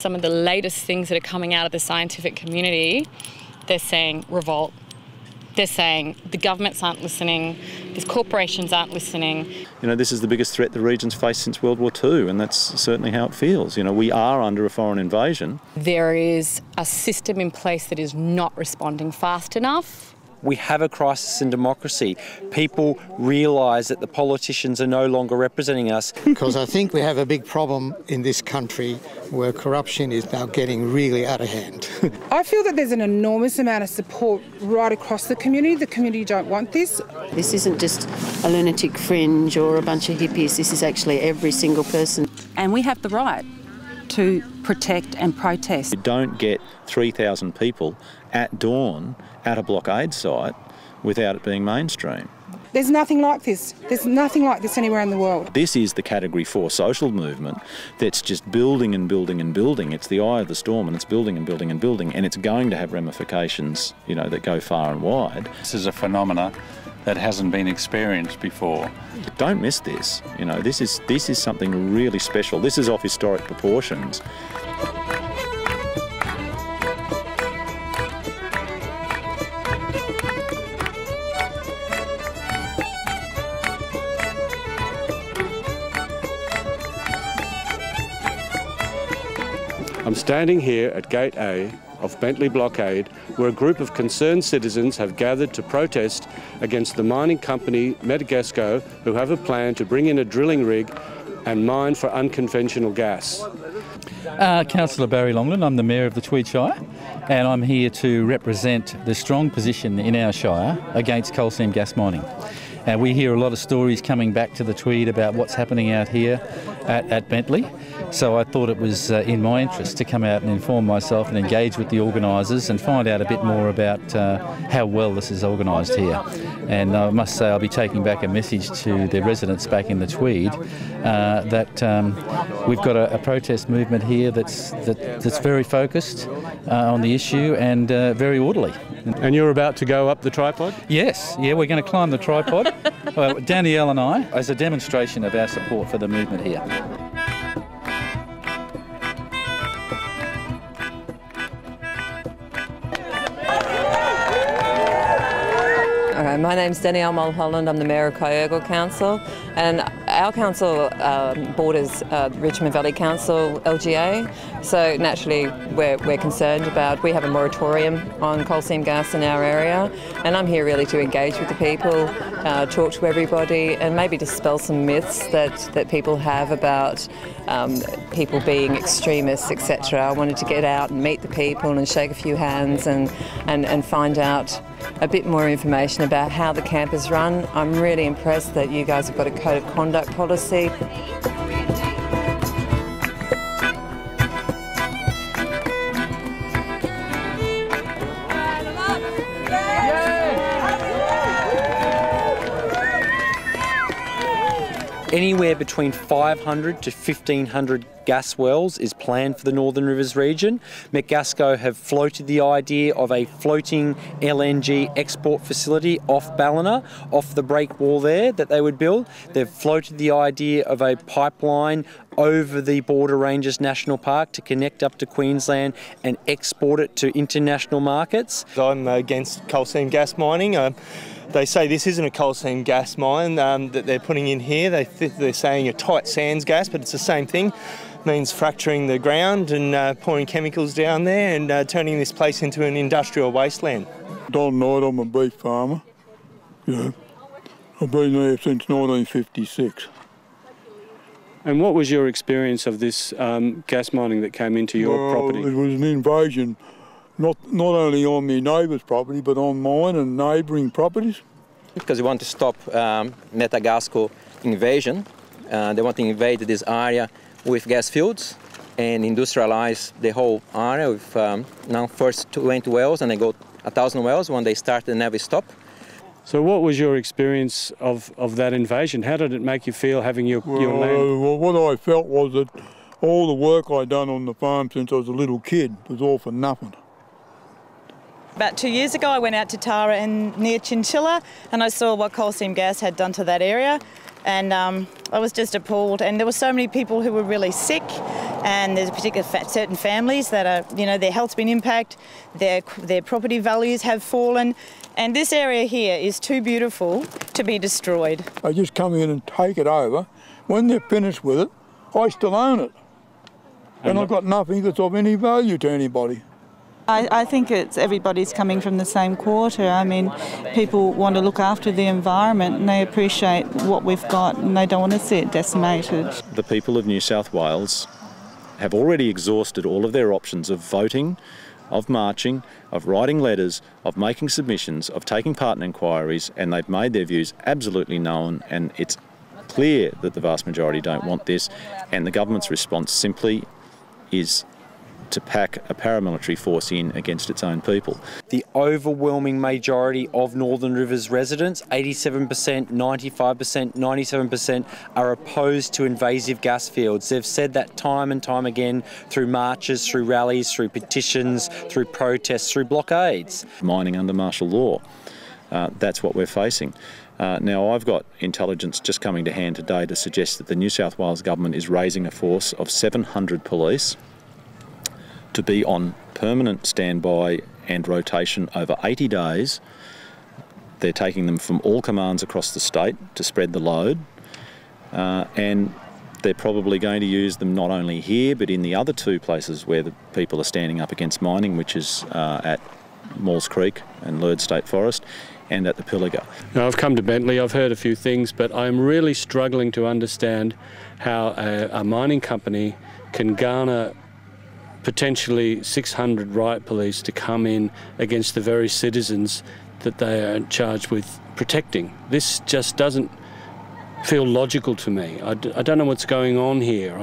Some of the latest things that are coming out of the scientific community, they're saying revolt. They're saying the governments aren't listening, these corporations aren't listening. You know, this is the biggest threat the region's faced since World War II, and that's certainly how it feels. You know, we are under a foreign invasion. There is a system in place that is not responding fast enough. We have a crisis in democracy. People realise that the politicians are no longer representing us. Because I think we have a big problem in this country where corruption is now getting really out of hand. I feel that there's an enormous amount of support right across the community. The community don't want this. This isn't just a lunatic fringe or a bunch of hippies. This is actually every single person. And we have the right to protect and protest. You don't get 3,000 people at dawn at a blockade site without it being mainstream. There's nothing like this. There's nothing like this anywhere in the world. This is the Category 4 social movement that's just building and building and building. It's the eye of the storm, and it's building and building and building, and it's going to have ramifications, you know, that go far and wide. This is a phenomena that hasn't been experienced before. Don't miss this. You know, this is something really special. This is of historic proportions. I'm standing here at Gate A of Bentley Blockade, where a group of concerned citizens have gathered to protest against the mining company Metgasco, who have a plan to bring in a drilling rig and mine for unconventional gas. Councillor Barry Longland, I'm the Mayor of the Tweed Shire, and I'm here to represent the strong position in our Shire against coal seam gas mining. We hear a lot of stories coming back to the Tweed about what's happening out here at Bentley. So I thought it was in my interest to come out and inform myself and engage with the organisers and find out a bit more about how well this is organised here. And I must say I'll be taking back a message to the residents back in the Tweed that we've got a protest movement here that's very focused on the issue and very orderly. And you're about to go up the tripod? Yes, yeah, we're going to climb the tripod, Danielle and I, as a demonstration of our support for the movement here. My name's Danielle Mulholland. I'm the Mayor of Kyogle Council, and our council borders Richmond Valley Council, LGA, so naturally we're concerned about, we have a moratorium on coal seam gas in our area, and I'm here really to engage with the people, talk to everybody and maybe dispel some myths that people have about people being extremists, etc. I wanted to get out and meet the people and shake a few hands and find out a bit more information about how the camp is run. I'm really impressed that you guys have got a code of conduct policy. Anywhere between 500 to 1,500 gas wells is planned for the Northern Rivers region. Metgasco have floated the idea of a floating LNG export facility off Ballina, off the break wall there that they would build. They've floated the idea of a pipeline over the Border Ranges National Park to connect up to Queensland and export it to international markets. I'm against coal seam gas mining. They say this isn't a coal seam gas mine that they're putting in here. They're saying a tight sands gas, but it's the same thing. It means fracturing the ground and pouring chemicals down there and turning this place into an industrial wasteland. Don Knight, I'm a beef farmer. You know, I've been there since 1956. And what was your experience of this gas mining that came into your property? It was an invasion, not only on my neighbour's property, but on mine and neighbouring properties. Because they want to stop Metgasco invasion. They want to invade this area with gas fields and industrialize the whole area with now first 20 wells, and they go 1,000 wells. When they start, they never stop. So what was your experience of that invasion? How did it make you feel having your land? Well, what I felt was that all the work I'd done on the farm since I was a little kid was all for nothing. About 2 years ago I went out to Tara and near Chinchilla and I saw what coal seam gas had done to that area, and I was just appalled, and there were so many people who were really sick and there's a particular certain families that are, you know, their health's been impacted, their property values have fallen, and this area here is too beautiful to be destroyed. They just come in and take it over. When they're finished with it, I still own it, and I've got nothing that's of any value to anybody. I think everybody's coming from the same quarter. I mean, people want to look after the environment and they appreciate what we've got and they don't want to see it decimated. The people of New South Wales have already exhausted all of their options of voting, of marching, of writing letters, of making submissions, of taking part in inquiries, and they've made their views absolutely known, and it's clear that the vast majority don't want this, and the government's response simply is to pack a paramilitary force in against its own people. The overwhelming majority of Northern Rivers residents, 87%, 95%, 97%, are opposed to invasive gas fields. They've said that time and time again through marches, through rallies, through petitions, through protests, through blockades. Mining under martial law, that's what we're facing. Now, I've got intelligence just coming to hand today to suggest that the New South Wales government is raising a force of 700 police to be on permanent standby and rotation over 80 days. They're taking them from all commands across the state to spread the load, and they're probably going to use them not only here but in the other two places where the people are standing up against mining, which is at Maules Creek and Leard State Forest and at the Pilliga. Now, I've come to Bentley, I've heard a few things, but I'm really struggling to understand how a mining company can garner potentially 600 riot police to come in against the very citizens that they are charged with protecting. This just doesn't feel logical to me. I don't know what's going on here.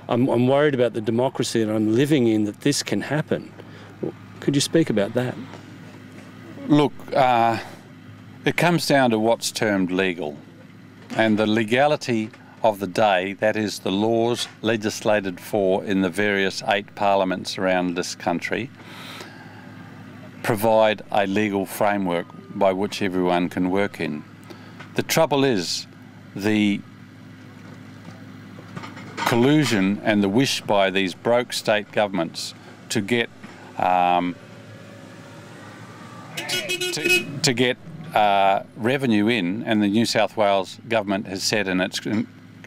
I'm worried about the democracy that I'm living in, that this can happen. Could you speak about that? Look, it comes down to what's termed legal, and the legality of the day, that is the laws legislated for in the various 8 parliaments around this country, provide a legal framework by which everyone can work in. The trouble is the collusion and the wish by these broke state governments to get revenue in, and the New South Wales government has said in its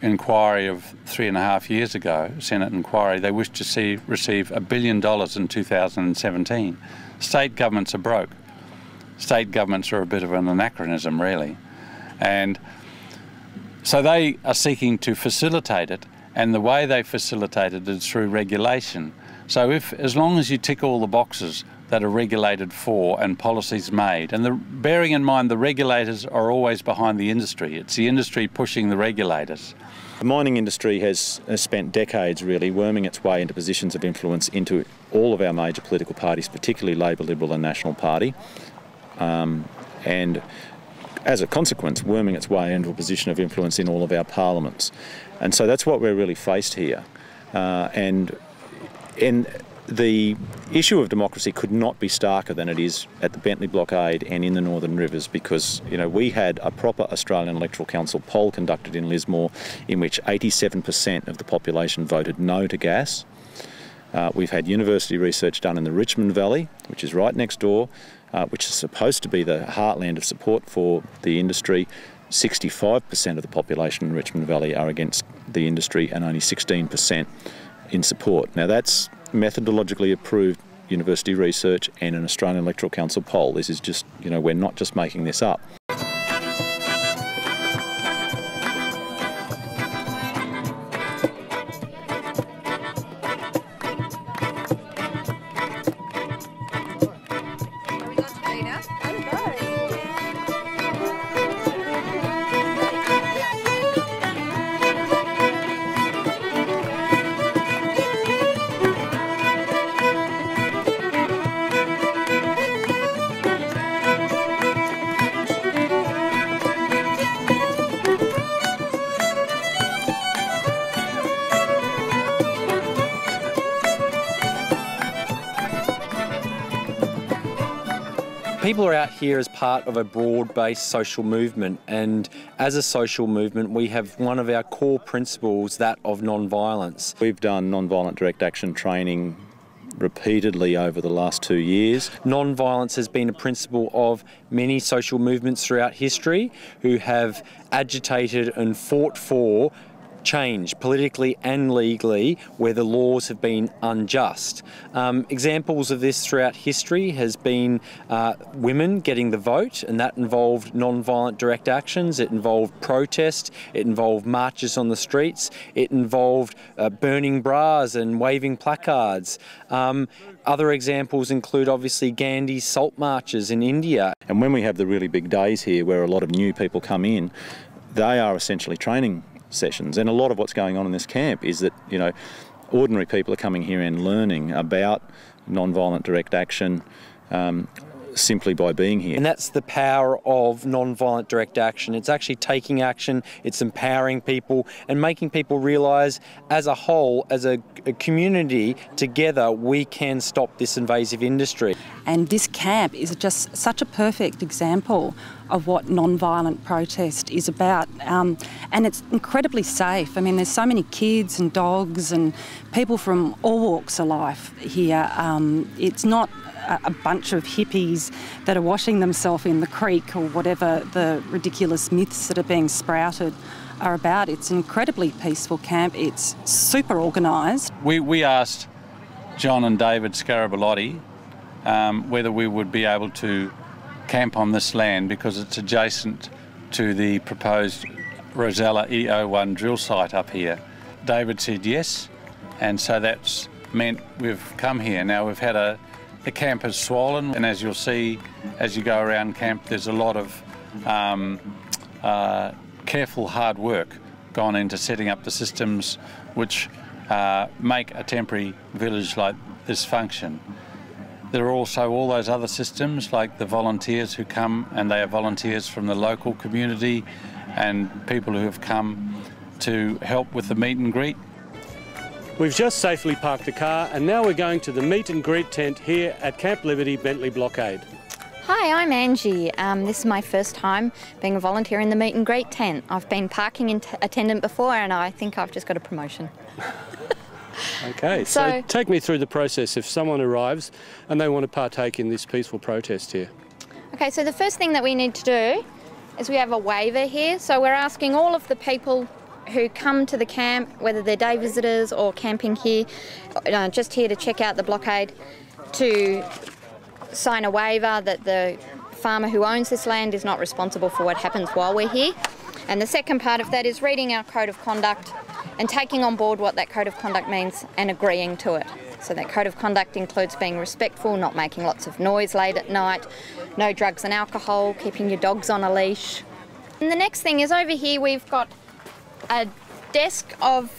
inquiry of 3.5 years ago, Senate inquiry, they wish to receive $1 billion in 2017. State governments are broke. State governments are a bit of an anachronism, really. And so they are seeking to facilitate it, and the way they facilitate it is through regulation. So as long as you tick all the boxes that are regulated for and policies made, and bearing in mind the regulators are always behind the industry. It's the industry pushing the regulators. The mining industry has spent decades really worming its way into positions of influence into all of our major political parties, particularly Labor, Liberal and National Party, and as a consequence worming its way into a position of influence in all of our parliaments. And so that's what we're really faced here. And the issue of democracy could not be starker than it is at the Bentley Blockade and in the Northern Rivers, because, you know, we had a proper Australian Electoral Council poll conducted in Lismore in which 87% of the population voted no to gas. We've had university research done in the Richmond Valley, which is right next door, which is supposed to be the heartland of support for the industry. 65% of the population in Richmond Valley are against the industry and only 16% in support. Now that's methodologically approved university research and an Australian Electoral Council poll. This is just, you know, we're not just making this up. People are out here as part of a broad-based social movement, and as a social movement we have one of our core principles, that of non-violence. We've done non-violent direct action training repeatedly over the last 2 years. Non-violence has been a principle of many social movements throughout history who have agitated and fought for change, politically and legally, where the laws have been unjust. Examples of this throughout history has been women getting the vote, and that involved non-violent direct actions. It involved protest, it involved marches on the streets, it involved burning bras and waving placards. Other examples include obviously Gandhi's salt marches in India. And when we have the really big days here where a lot of new people come in, they are essentially training sessions, and a lot of what's going on in this camp is that, you know, ordinary people are coming here and learning about non-violent direct action simply by being here. And that's the power of non-violent direct action. It's actually taking action, it's empowering people and making people realise as a whole, as a community, together we can stop this invasive industry. And this camp is just such a perfect example of what non-violent protest is about, and it's incredibly safe. I mean, there's so many kids and dogs and people from all walks of life here. It's not a bunch of hippies that are washing themselves in the creek or whatever the ridiculous myths that are being sprouted are about. It's an incredibly peaceful camp. It's super organised. We asked John and David Scaraballotti whether we would be able to camp on this land because it's adjacent to the proposed Rosella EO1 drill site up here. David said yes, and so that's meant we've come here. Now we've had the camp is swollen, and as you'll see as you go around camp, there's a lot of careful hard work gone into setting up the systems which make a temporary village like this function. There are also all those other systems like the volunteers who come, and they are volunteers from the local community and people who have come to help with the meet and greet. We've just safely parked the car and now we're going to the meet and greet tent here at Camp Liberty, Bentley Blockade. Hi, I'm Angie. This is my first time being a volunteer in the meet and greet tent. I've been parking attendant before and I think I've just got a promotion. Okay, so take me through the process if someone arrives and they want to partake in this peaceful protest here. Okay, so the first thing that we need to do is we have a waiver here. So we're asking all of the people who come to the camp, whether they're day visitors or camping here, just here to check out the blockade, to sign a waiver that the farmer who owns this land is not responsible for what happens while we're here. And the second part of that is reading our code of conduct and taking on board what that code of conduct means and agreeing to it. So that code of conduct includes being respectful, not making lots of noise late at night, no drugs and alcohol, keeping your dogs on a leash. And the next thing is over here we've got a desk of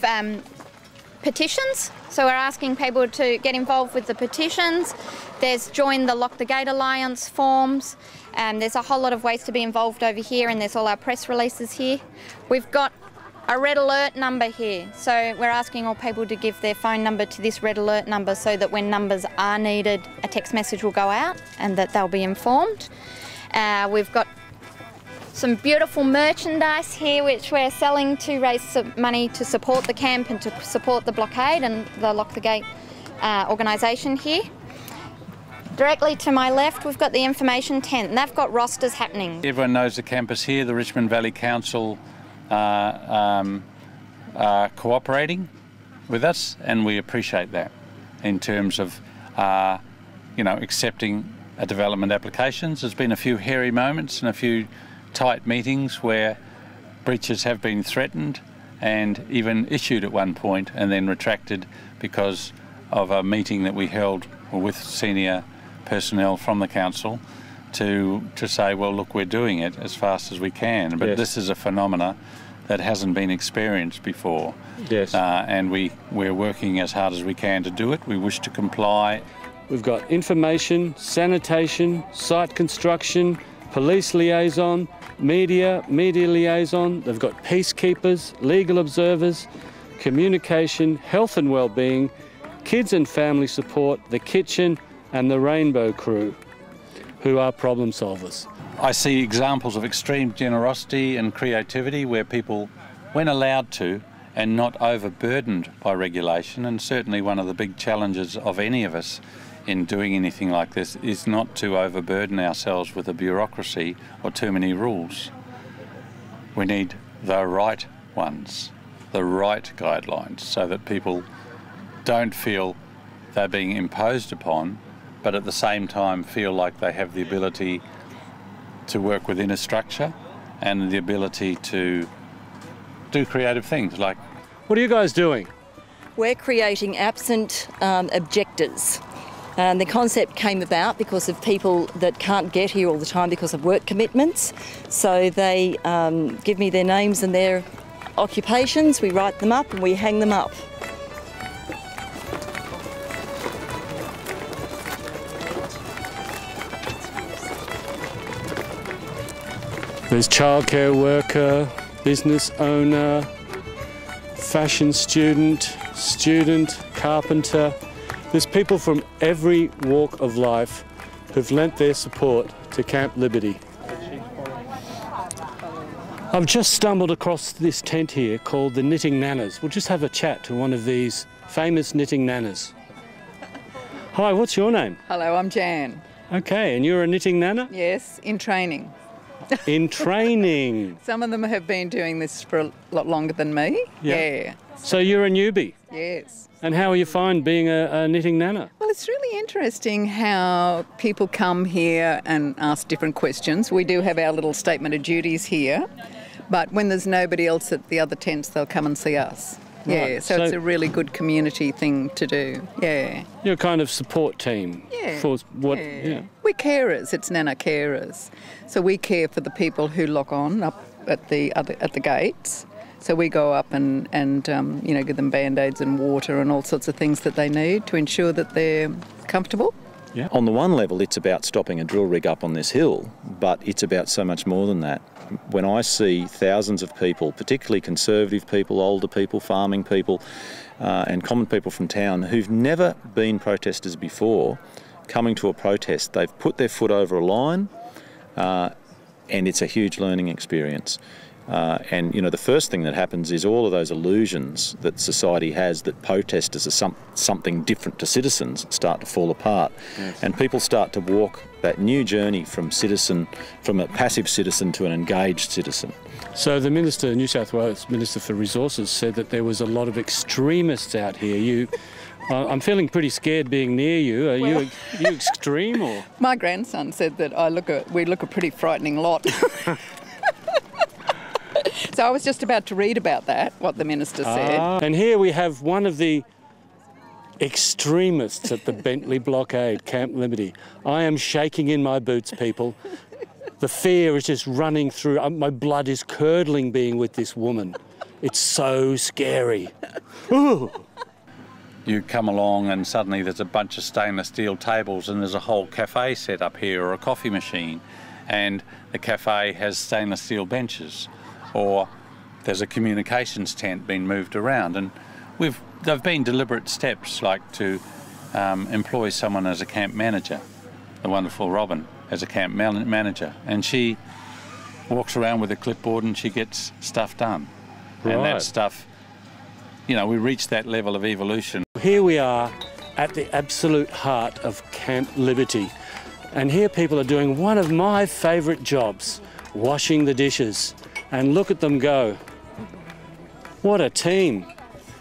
petitions. So we're asking people to get involved with the petitions. There's join the Lock the Gate Alliance forms. There's a whole lot of ways to be involved over here, and there's all our press releases here. We've got a red alert number here. So we're asking all people to give their phone number to this red alert number so that when numbers are needed, a text message will go out and that they'll be informed. We've got some beautiful merchandise here which we're selling to raise some money to support the camp and to support the blockade and the Lock the Gate organisation here. Directly to my left we've got the information tent and they've got rosters happening. Everyone knows the campus here. The Richmond Valley Council are cooperating with us, and we appreciate that in terms of accepting development applications. There's been a few hairy moments and a few tight meetings where breaches have been threatened and even issued at one point and then retracted because of a meeting that we held with senior personnel from the council to say, well, look, we're doing it as fast as we can. But this is a phenomena that hasn't been experienced before. Yes. And we're working as hard as we can to do it. We wish to comply. We've got information, sanitation, site construction, police liaison, media liaison. They've got peacekeepers, legal observers, communication, health and wellbeing, kids and family support, the kitchen and the rainbow crew. who are problem solvers. I see examples of extreme generosity and creativity where people, when allowed to, and not overburdened by regulation, and certainly one of the big challenges of any of us in doing anything like this is not to overburden ourselves with a bureaucracy or too many rules. We need the right ones, the right guidelines, so that people don't feel they're being imposed upon, but at the same time feel like they have the ability to work within a structure and the ability to do creative things like... What are you guys doing? We're creating absent objectors. The concept came about because of people that can't get here all the time because of work commitments. So they give me their names and their occupations, we write them up and we hang them up. There's childcare worker, business owner, fashion student, carpenter. There's people from every walk of life who've lent their support to Camp Liberty. I've just stumbled across this tent here called the Knitting Nanas. We'll just have a chat to one of these famous knitting nanas. Hi, what's your name? Hello, I'm Jan. Okay, and you're a knitting nana? Yes, in training. In training? Some of them have been doing this for a lot longer than me. Yeah. So you're a newbie? Yes. And how you find being a knitting nana? Well, it's really interesting how people come here and ask different questions. We do have our little statement of duties here, but when there's nobody else at the other tents, they'll come and see us. Yeah, Right. so it's a really good community thing to do. Yeah. You're a kind of support team. Yeah. For what? Yeah. We're carers. It's Nana carers. So we care for the people who lock on up at the gates. So we go up and give them band-aids and water and all sorts of things that they need to ensure that they're comfortable. Yeah. On the one level, it's about stopping a drill rig up on this hill, but it's about so much more than that. When I see thousands of people, particularly conservative people, older people, farming people, and common people from town who've never been protesters before, coming to a protest, they've put their foot over a line, and it's a huge learning experience. And the first thing that happens is all of those illusions that society has that protesters are something different to citizens start to fall apart. Yes. And people start to walk that new journey from a passive citizen to an engaged citizen. So the Minister, New South Wales Minister for Resources, said that there was a lot of extremists out here. I'm feeling pretty scared being near you. Are you extreme or? My grandson said that we look a pretty frightening lot. So I was just about to read about that, what the Minister said. And here we have one of the extremists at the Bentley Blockade, Camp Liberty. I am shaking in my boots, people. The fear is just running through. My blood is curdling being with this woman. It's so scary. Ooh. You come along and suddenly there's a bunch of stainless steel tables and there's a whole cafe set up here or a coffee machine, and the cafe has stainless steel benches. Or there's a communications tent being moved around, and there've been deliberate steps like to employ someone as a camp manager, the wonderful Robin as a camp manager, and she walks around with a clipboard and she gets stuff done. Right. And that stuff, we reach that level of evolution. Here we are at the absolute heart of Camp Liberty, and here people are doing one of my favourite jobs, washing the dishes. And look at them go. What a team.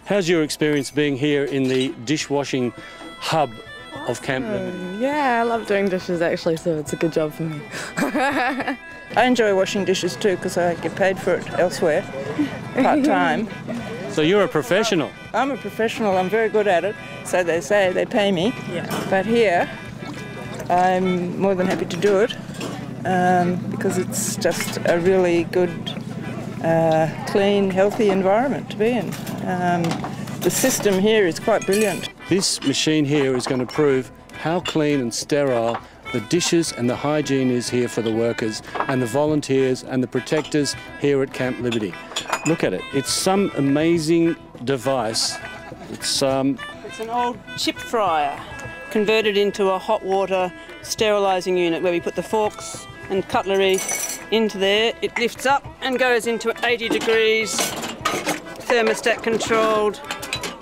How's your experience being here in the dishwashing hub of Camp Liberty? Yeah, I love doing dishes actually, so it's a good job for me. I enjoy washing dishes too because I get paid for it elsewhere, part-time. So you're a professional? I'm a professional, I'm very good at it, so they say, they pay me. Yeah. But here, I'm more than happy to do it. Because it's just a really good, clean, healthy environment to be in. The system here is quite brilliant. This machine here is going to prove how clean and sterile the dishes and the hygiene is here for the workers and the volunteers and the protectors here at Camp Liberty. Look at it. It's some amazing device. It's an old chip fryer converted into a hot water sterilising unit where we put the forks and cutlery into there. It lifts up and goes into 80 degrees, thermostat controlled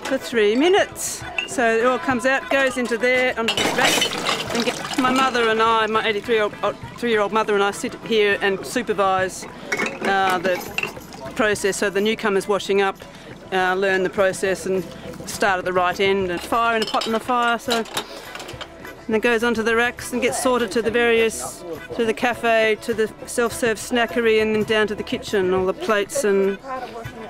for 3 minutes. So it all comes out, goes into there, onto the rack, and my mother and I, my 83-year-old mother and I sit here and supervise the process. So the newcomers washing up, learn the process and start at the right end, and fire in a pot in the fire. So, and it goes onto the racks and gets sorted to the various, to the cafe, to the self-serve snackery, and then down to the kitchen, all the plates and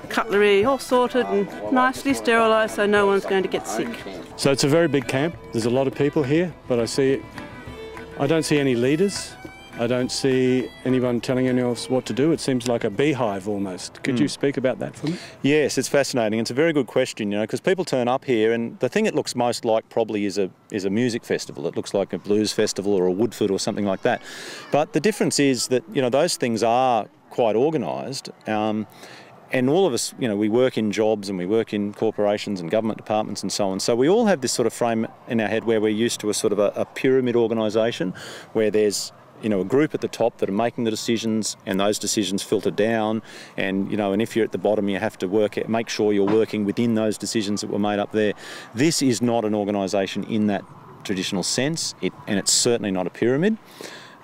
cutlery, all sorted and nicely sterilised so no one's going to get sick. So it's a very big camp. There's a lot of people here, but I don't see any leaders. I don't see anyone telling anyone else what to do. It seems like a beehive almost. Could you speak about that for me? Yes, it's fascinating. It's a very good question, you know, because people turn up here and the thing it looks most like probably is a music festival. It looks like a blues festival or a Woodford or something like that. But the difference is that, you know, those things are quite organised. And all of us, you know, we work in jobs and we work in corporations and government departments and so on. So we all have this sort of frame in our head where we're used to a sort of a pyramid organisation where there's, you know, a group at the top that are making the decisions, and those decisions filter down, and, you know, and if you're at the bottom you have to make sure you're working within those decisions that were made up there. This is not an organisation in that traditional sense, and it's certainly not a pyramid.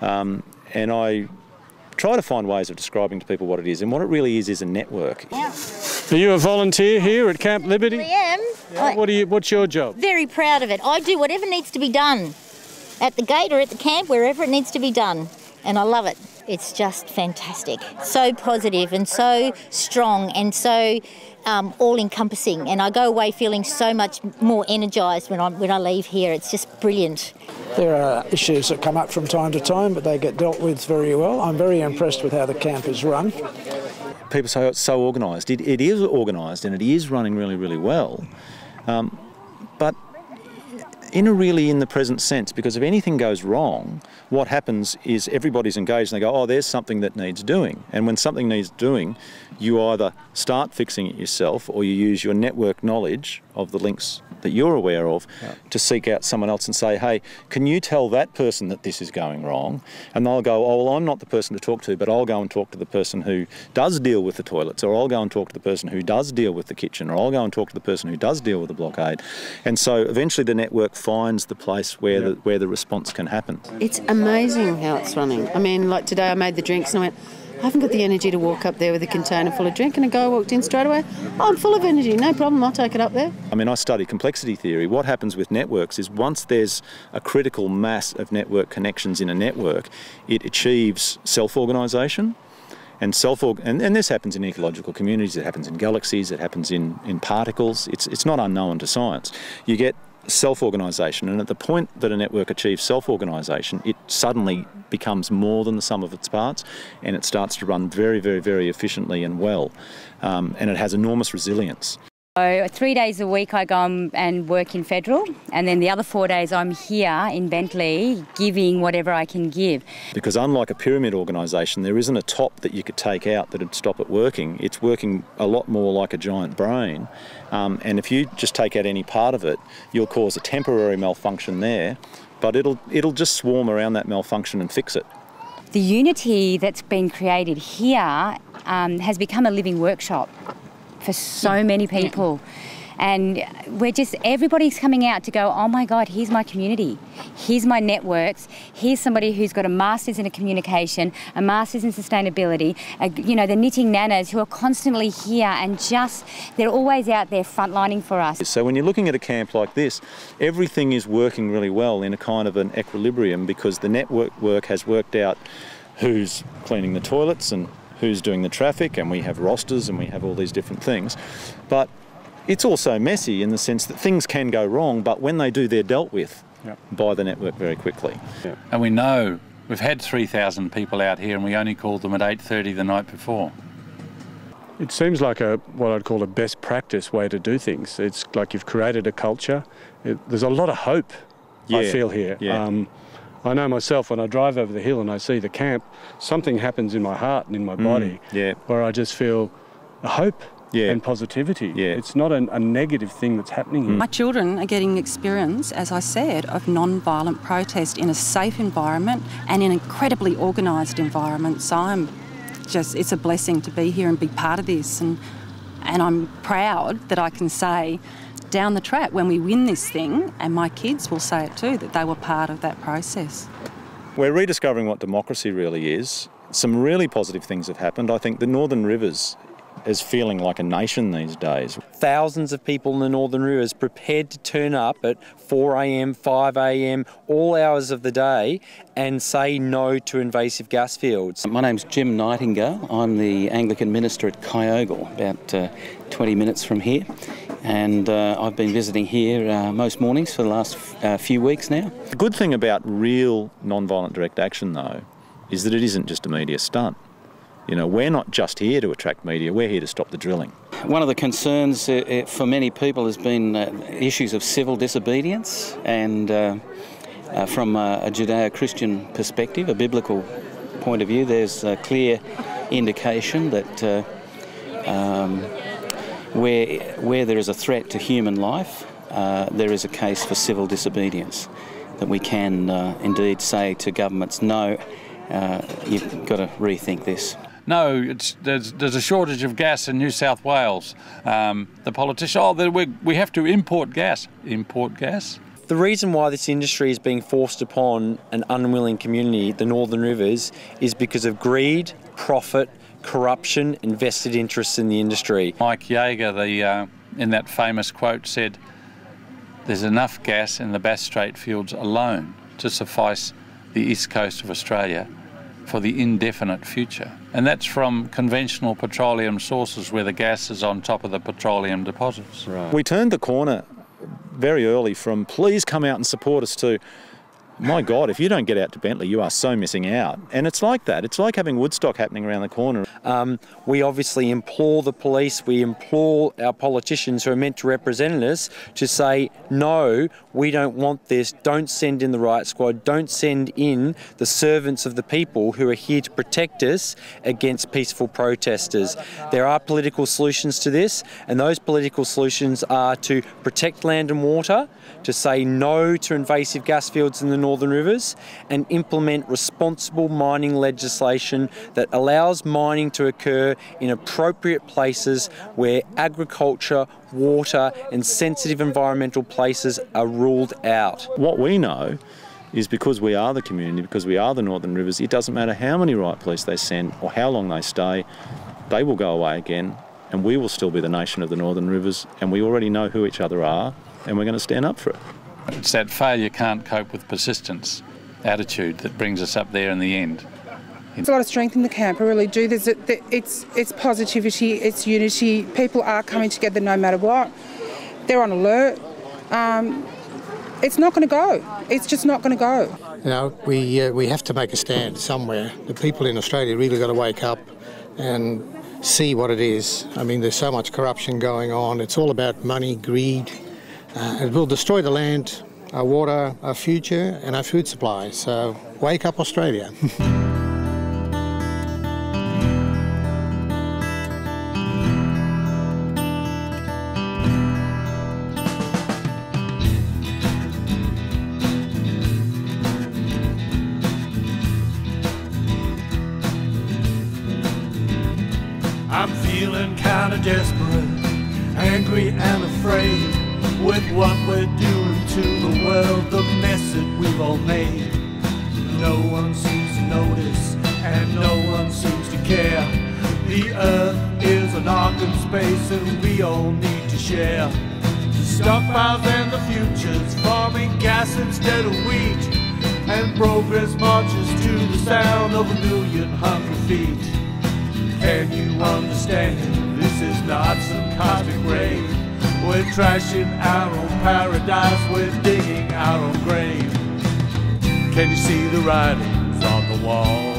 And I try to find ways of describing to people what it is, and what it really is a network. Are you a volunteer here at Camp Liberty? I am. Yeah. What's your job? Very proud of it. I do whatever needs to be done at the gate or at the camp, wherever it needs to be done, and I love it. It's just fantastic. So positive and so strong and so all-encompassing, and I go away feeling so much more energised when I leave here. It's just brilliant. There are issues that come up from time to time, but they get dealt with very well. I'm very impressed with how the camp is run. People say, oh, it's so organised. It is organised and it is running really, really well. But in the present sense, because if anything goes wrong, what happens is everybody's engaged and they go, oh, there's something that needs doing. And when something needs doing, you either start fixing it yourself or you use your network knowledge of the links that you're aware of to seek out someone else and say, hey, can you tell that person that this is going wrong? And they'll go, oh, well, I'm not the person to talk to, but I'll go and talk to the person who does deal with the toilets, or I'll go and talk to the person who does deal with the kitchen, or I'll go and talk to the person who does deal with the blockade. And so eventually the network finds the place where the response can happen. It's amazing how it's running. I mean, like today I made the drinks and I went, I haven't got the energy to walk up there with a container full of drink, and a guy walked in straight away, oh, I'm full of energy, no problem, I'll take it up there. I mean, I study complexity theory. What happens with networks is once there's a critical mass of network connections in a network, it achieves self-organisation. And this happens in ecological communities, it happens in galaxies, it happens in particles. It's not unknown to science. You get self-organisation, and at the point that a network achieves self-organisation, it suddenly becomes more than the sum of its parts, and it starts to run very, very, very efficiently and well, and it has enormous resilience. So 3 days a week I go and work in Federal, and then the other 4 days I'm here in Bentley giving whatever I can give. Because unlike a pyramid organisation, there isn't a top that you could take out that would stop it working. It's working a lot more like a giant brain, and if you just take out any part of it, you'll cause a temporary malfunction there, but it'll just swarm around that malfunction and fix it. The unity that's been created here has become a living workshop for so many people, and everybody's coming out to go, oh my God, here's my community, here's my networks, here's somebody who's got a master's in communication, a master's in sustainability, you know, the knitting nanas who are constantly here and they're always out there frontlining for us. So when you're looking at a camp like this, everything is working really well in a kind of an equilibrium, because the network work has worked out who's cleaning the toilets and who's doing the traffic, and we have rosters and we have all these different things. But it's also messy in the sense that things can go wrong, but when they do, they're dealt with by the network very quickly. And we know we've had 3,000 people out here and we only called them at 8:30 the night before. It seems like what I'd call a best practice way to do things. It's like you've created a culture. There's a lot of hope, I feel here. I know myself, when I drive over the hill and I see the camp, something happens in my heart and in my body where I just feel a hope. and positivity. It's not a negative thing that's happening here. My children are getting experience, as I said, of non-violent protest in a safe environment and in an incredibly organised environment. So it's a blessing to be here and be part of this. And I'm proud that I can say down the track when we win this thing, and my kids will say it too, that they were part of that process. We're rediscovering what democracy really is. Some really positive things have happened. I think the Northern Rivers is feeling like a nation these days. Thousands of people in the Northern Rivers prepared to turn up at 4 a.m, 5 a.m, all hours of the day and say no to invasive gas fields. My name's Jim Nightingale. I'm the Anglican minister at Kyogle, about 20 minutes from here. And I've been visiting here most mornings for the last few weeks now. The good thing about real non-violent direct action, though, is that it isn't just a media stunt. You know, we're not just here to attract media, we're here to stop the drilling. One of the concerns for many people has been issues of civil disobedience, and from a Judeo-Christian perspective, a biblical point of view, there's a clear indication that where there is a threat to human life, there is a case for civil disobedience, that we can indeed say to governments, no, you've got to rethink this. No, there's a shortage of gas in New South Wales. The politicians, we have to import gas. Import gas? The reason why this industry is being forced upon an unwilling community, the Northern Rivers, is because of greed, profit, corruption and vested interests in the industry. Mike Yeager, in that famous quote, said, "There's enough gas in the Bass Strait fields alone to suffice the east coast of Australia for the indefinite future." And that's from conventional petroleum sources where the gas is on top of the petroleum deposits. Right. We turned the corner very early from please come out and support us to, my God, if you don't get out to Bentley, you are so missing out. And it's like that. It's like having Woodstock happening around the corner. We obviously implore the police, we implore our politicians who are meant to represent us to say, no, we don't want this, don't send in the riot squad, don't send in the servants of the people who are here to protect us against peaceful protesters. There are political solutions to this, and those political solutions are to protect land and water, to say no to invasive gas fields in the Northern Rivers, and implement responsible mining legislation that allows mining to occur in appropriate places where agriculture, water and sensitive environmental places are ruled out. What we know is because we are the community, because we are the Northern Rivers, it doesn't matter how many riot police they send or how long they stay, they will go away again and we will still be the nation of the Northern Rivers, and we already know who each other are and we're going to stand up for it. It's that failure can't cope with persistence attitude that brings us up there in the end. There's a lot of strength in the camp, I really do. It's positivity, it's unity. People are coming together no matter what. They're on alert. It's not going to go. It's just not going to go. You know, we have to make a stand somewhere. The people in Australia really got to wake up and see what it is. I mean, there's so much corruption going on. It's all about money, greed. It will destroy the land, our water, our future and our food supply. So wake up, Australia. I'm feeling kinda desperate, angry and afraid with what we're doing to the world, the mess that we've all made. No one seems to notice and no one seems to care. The earth is an open space and we all need to share. Stockpiles and the futures, farming gas instead of wheat, and progress marches to the sound of 1,000,000 hungry feet. Can you understand? This is not some cosmic raid. We're trashing our own paradise, we're digging our own grave. Can you see the writings on the wall?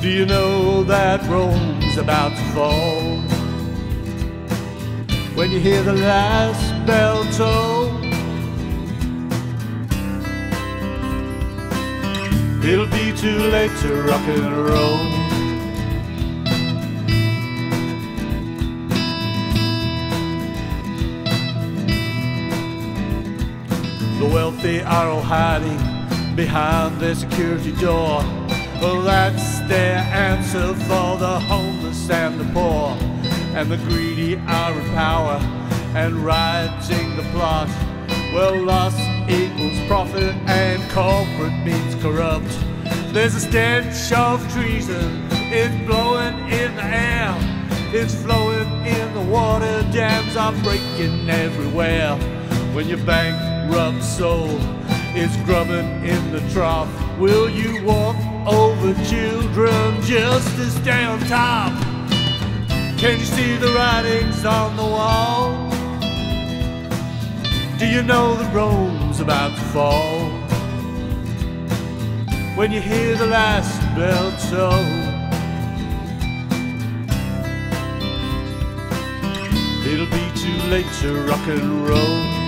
Do you know that Rome's about to fall? When you hear the last bell toll, it'll be too late to rock and roll. wealthy are all hiding behind their security door. Well, that's their answer for the homeless and the poor. And the greedy are in power and writing the plot. Well, loss equals profit and corporate means corrupt. There's a stench of treason, it's blowing in the air, it's flowing in the water, dams are breaking everywhere. When your bankrupt soul is grubbing in the trough, will you walk over children just to stay on top? Can you see the writings on the wall? Do you know that Rome's about to fall? When you hear the last bell toll, it'll be too late to rock and roll.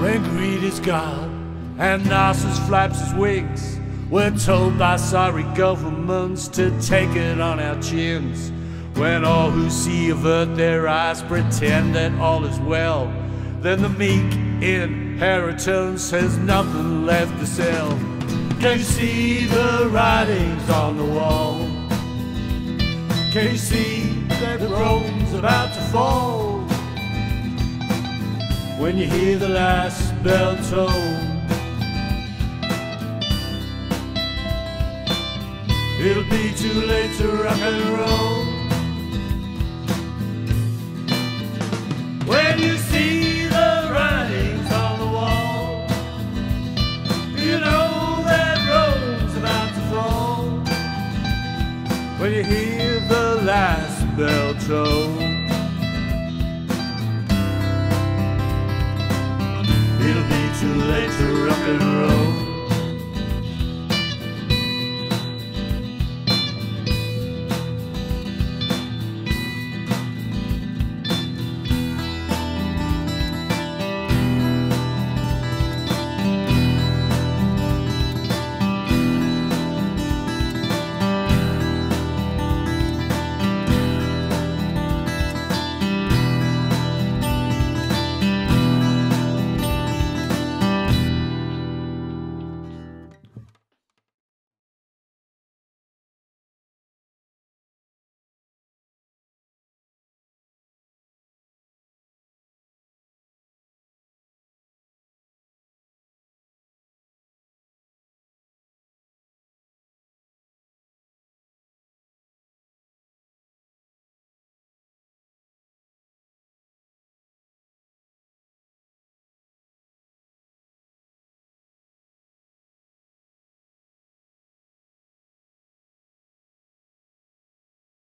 When greed is gone and Narcissus flaps his wings, we're told by sorry governments to take it on our chins. When all who see avert their eyes, pretend that all is well, then the meek inheritance has nothing left to sell. Can you see the writings on the wall? Can you see that Rome's about to fall? When you hear the last bell toll, it'll be too late to rock and roll. When you see the writings on the wall, you know that Rome's about to fall. When you hear the last bell toll, it'll be too late to rock and roll.